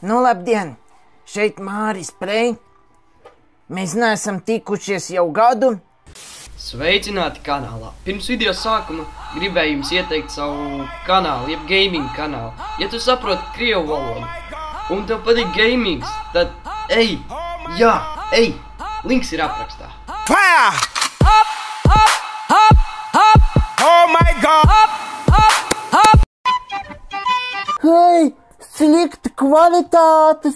Nu, labdien! Šeit Māris Prei. Mēs neesam tikušies jau gadu. Sveicināti kanālā! Pirms video sākuma gribēju jums ieteikt savu kanālu, jeb gaming kanālu. Ja tu saproti krievu valodu un tev patīk gamings, tad ej! Jā, ej! Links ir aprakstā. Oh my God! Hei! Slikta kvalitāte!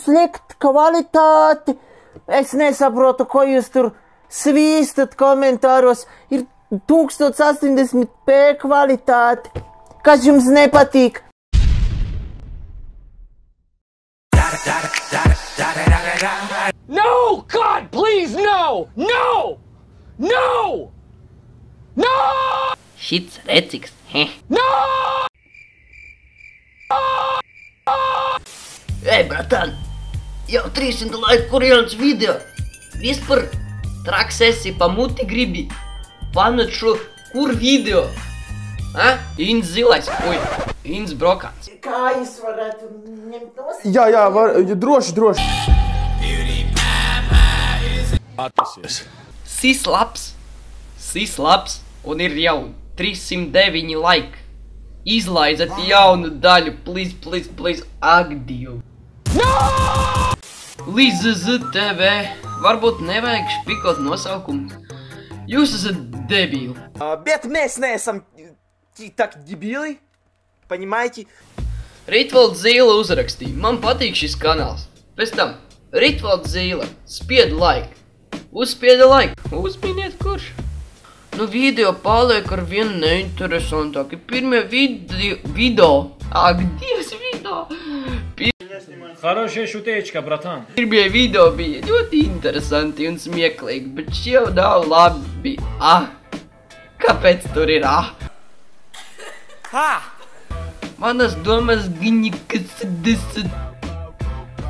Es nesaprotu, ko jūs tur svīstat komentāros. Ir 1080p kvalitāte. Kas jums nepatīk? No! God, please, no! No! No! No! Šits reciks, heh! No! Ej, bratan! Jau 300 laiku, kur jauns video! Vispār traks esi pa muti gribi pamet šo kur video? Ha? Inns zilais, oj, Inns brokāns. Kā jūs varētu ņemt nost? Jā, var, droši. Atpasies. Sis labs, un ir jau 309 laiki. Izlaidzat jaunu daļu, please, ak, Dievu. LZZ TV, varbūt nevajag špikot nosaukumu. Jūs esat debīli. Bet mēs neesam так дебили, понимаете? Ritvalds Zīle uzrakstīja, man patīk šis kanāls. Pēc tam, Ritvalds Zīle, spied like. Uzspieda like, uzminiet kurš. Nu, video paliek ar vienu neinteresantāki. Pirmie video. Ak, Dievs, video. Хорошая шутечка, братан. Pirmie video bija ļoti interesanti un smieklīgi, bet šie jau nav labi. Kāpēc tur ir Manas domas viņi, kas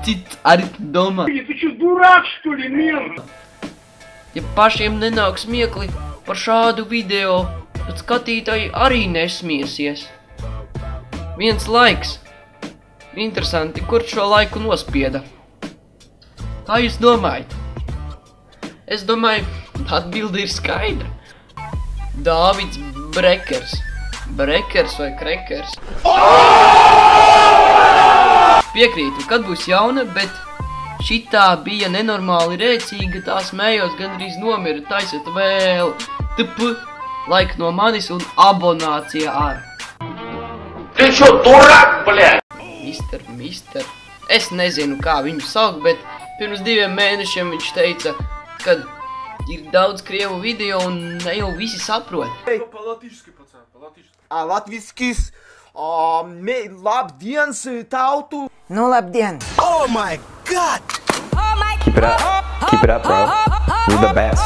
cits arī domā. Ты что, дурак, что ли, мент? Ja pašiem nenāk smiekli par šādu video, tad skatītāji arī nesmiesies. Viens laiks. Interesanti, kurš šo laiku nospieda? Kā jūs domājat? Es domāju, atbilde ir skaidra. Dāvids Brekers. Brekers vai Krekers? Piekrītu, kad būs jauna, bet šitā bija nenormāli rēcīga, tā smējos, gandrīz nomira, taisiet vēl. Laika no manis un abonācija ar. Ты что, дурак, блядь? Mister. Es nezinu, kā viņu sauc, bet pirms 2 mēnešiem viņš teica, ka ir daudz krievu video un ne jau visi saprot. По-латышски, пацан, по-латышски. Латвийскis, labdienas tautu. Nu, labdien! Oh my God! Keep it up, bro. You're the best.